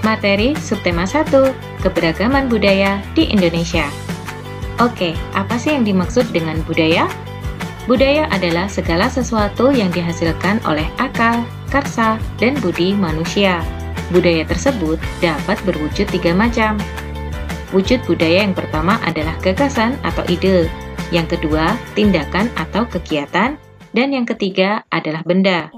Materi Subtema 1, Keberagaman Budaya di Indonesia. Oke, apa sih yang dimaksud dengan budaya? Budaya adalah segala sesuatu yang dihasilkan oleh akal, karsa, dan budi manusia. Budaya tersebut dapat berwujud 3 macam. Wujud budaya yang pertama adalah gagasan atau ide, yang kedua tindakan atau kegiatan, dan yang ketiga adalah benda.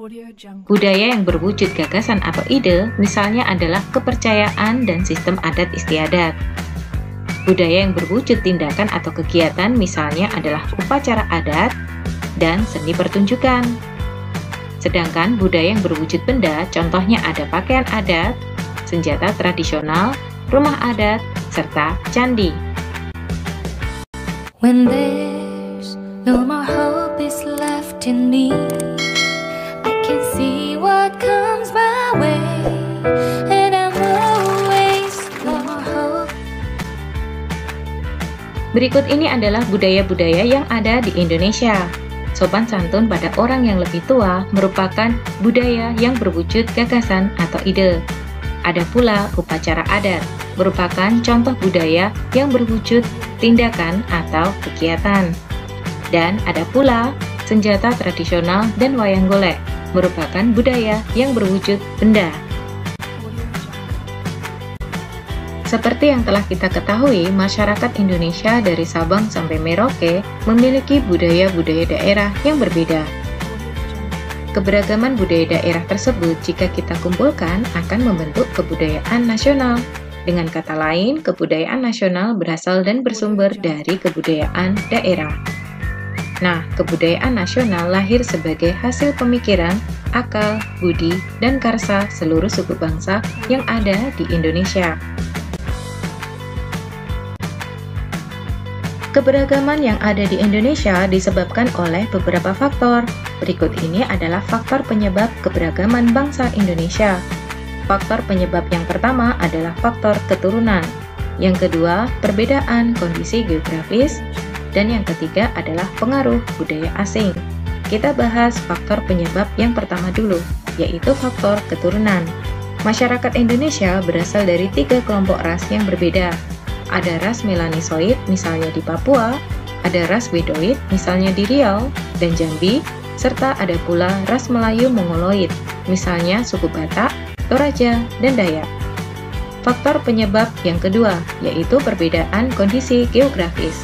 Budaya yang berwujud gagasan atau ide misalnya adalah kepercayaan dan sistem adat istiadat. Budaya yang berwujud tindakan atau kegiatan misalnya adalah upacara adat dan seni pertunjukan. Sedangkan budaya yang berwujud benda contohnya ada pakaian adat, senjata tradisional, rumah adat, serta candi. When there's no more hope is left in me, I can see what comes my way, and I'm always no more hope. Berikut ini adalah budaya-budaya yang ada di Indonesia. Sopan santun pada orang yang lebih tua merupakan budaya yang berwujud gagasan atau ide. Ada pula upacara adat, merupakan contoh budaya yang berwujud tindakan atau kegiatan. Dan ada pula senjata tradisional dan wayang golek, merupakan budaya yang berwujud benda. Seperti yang telah kita ketahui, masyarakat Indonesia dari Sabang sampai Merauke memiliki budaya-budaya daerah yang berbeda. Keberagaman budaya daerah tersebut jika kita kumpulkan akan membentuk kebudayaan nasional. Dengan kata lain, kebudayaan nasional berasal dan bersumber dari kebudayaan daerah. Nah, kebudayaan nasional lahir sebagai hasil pemikiran, akal, budi, dan karsa seluruh suku bangsa yang ada di Indonesia. Keberagaman yang ada di Indonesia disebabkan oleh beberapa faktor. Berikut ini adalah faktor penyebab keberagaman bangsa Indonesia. Faktor penyebab yang pertama adalah faktor keturunan, yang kedua perbedaan kondisi geografis, dan yang ketiga adalah pengaruh budaya asing. Kita bahas faktor penyebab yang pertama dulu, yaitu faktor keturunan. Masyarakat Indonesia berasal dari 3 kelompok ras yang berbeda. Ada ras Melanisoid, misalnya di Papua, ada ras Bedoid, misalnya di Riau dan Jambi, serta ada pula ras Melayu Mongoloid, misalnya suku Batak, Toraja, dan Dayak. Faktor penyebab yang kedua, yaitu perbedaan kondisi geografis.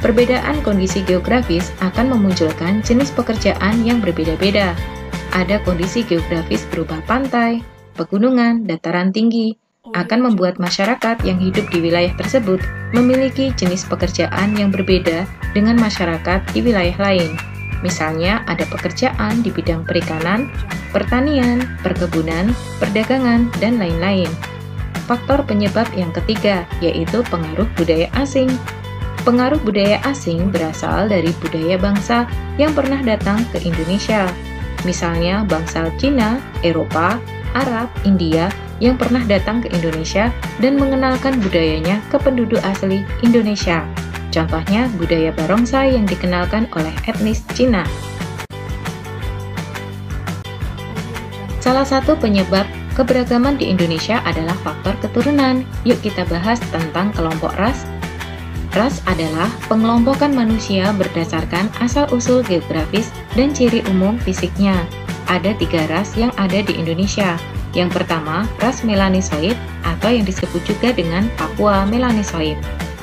Perbedaan kondisi geografis akan memunculkan jenis pekerjaan yang berbeda-beda. Ada kondisi geografis berupa pantai, pegunungan, dataran tinggi, akan membuat masyarakat yang hidup di wilayah tersebut memiliki jenis pekerjaan yang berbeda dengan masyarakat di wilayah lain. Misalnya, ada pekerjaan di bidang perikanan, pertanian, perkebunan, perdagangan, dan lain-lain. Faktor penyebab yang ketiga, yaitu pengaruh budaya asing. Pengaruh budaya asing berasal dari budaya bangsa yang pernah datang ke Indonesia. Misalnya, bangsa Cina, Eropa, Arab, India, yang pernah datang ke Indonesia dan mengenalkan budayanya ke penduduk asli Indonesia. Contohnya, budaya barongsai yang dikenalkan oleh etnis Cina. Salah satu penyebab keberagaman di Indonesia adalah faktor keturunan. Yuk kita bahas tentang kelompok ras. Ras adalah pengelompokan manusia berdasarkan asal-usul geografis dan ciri umum fisiknya. Ada 3 ras yang ada di Indonesia. Yang pertama, ras Melanisoid atau yang disebut juga dengan Papua Melanisoid.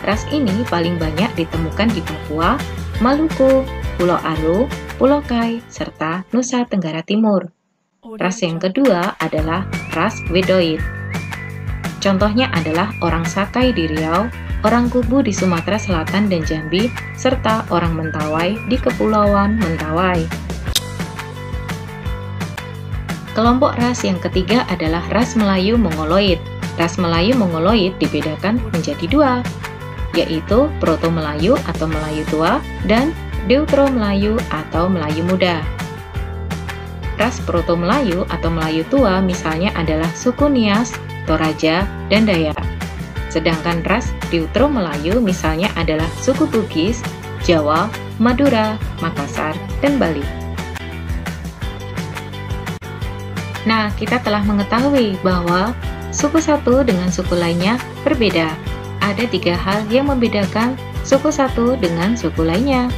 Ras ini paling banyak ditemukan di Papua, Maluku, Pulau Aru, Pulau Kai, serta Nusa Tenggara Timur. Ras yang kedua adalah ras Bedoid. Contohnya adalah orang Sakai di Riau, orang Kubu di Sumatera Selatan dan Jambi, serta orang Mentawai di Kepulauan Mentawai. Kelompok ras yang ketiga adalah ras Melayu Mongoloid. Ras Melayu Mongoloid dibedakan menjadi 2, yaitu Proto-Melayu atau Melayu Tua dan Deutero-Melayu atau Melayu Muda. Ras Proto-Melayu atau Melayu Tua misalnya adalah suku Nias, Toraja, dan Dayak. Sedangkan ras Deutero-Melayu misalnya adalah suku Bugis, Jawa, Madura, Makassar, dan Bali. Nah, kita telah mengetahui bahwa suku satu dengan suku lainnya berbeda. Ada 3 hal yang membedakan suku satu dengan suku lainnya.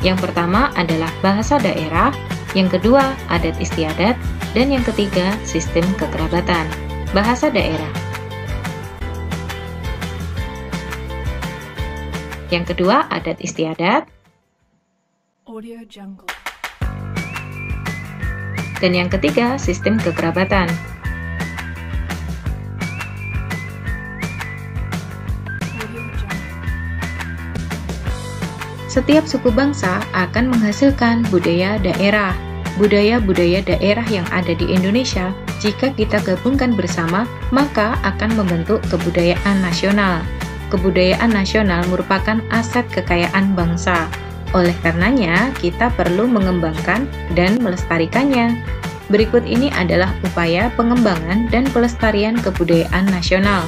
Yang pertama adalah bahasa daerah, yang kedua adat istiadat, dan yang ketiga sistem kekerabatan. Bahasa daerah. Yang kedua adat istiadat. Audio Jungle. Dan yang ketiga sistem kekerabatan. Setiap suku bangsa akan menghasilkan budaya daerah. Budaya-budaya daerah yang ada di Indonesia, jika kita gabungkan bersama, maka akan membentuk kebudayaan nasional. Kebudayaan nasional merupakan aset kekayaan bangsa. Oleh karenanya, kita perlu mengembangkan dan melestarikannya. Berikut ini adalah upaya pengembangan dan pelestarian kebudayaan nasional.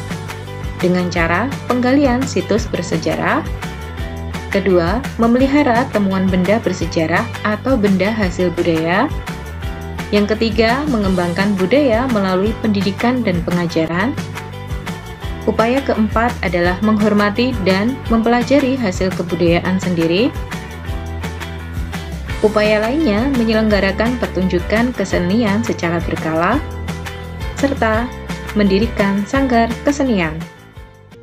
Dengan cara penggalian situs bersejarah. Kedua, memelihara temuan benda bersejarah atau benda hasil budaya. Yang ketiga, mengembangkan budaya melalui pendidikan dan pengajaran. Upaya keempat adalah menghormati dan mempelajari hasil kebudayaan sendiri. Upaya lainnya menyelenggarakan pertunjukan kesenian secara berkala, serta mendirikan sanggar kesenian.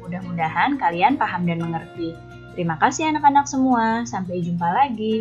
Mudah-mudahan kalian paham dan mengerti. Terima kasih anak-anak semua, sampai jumpa lagi.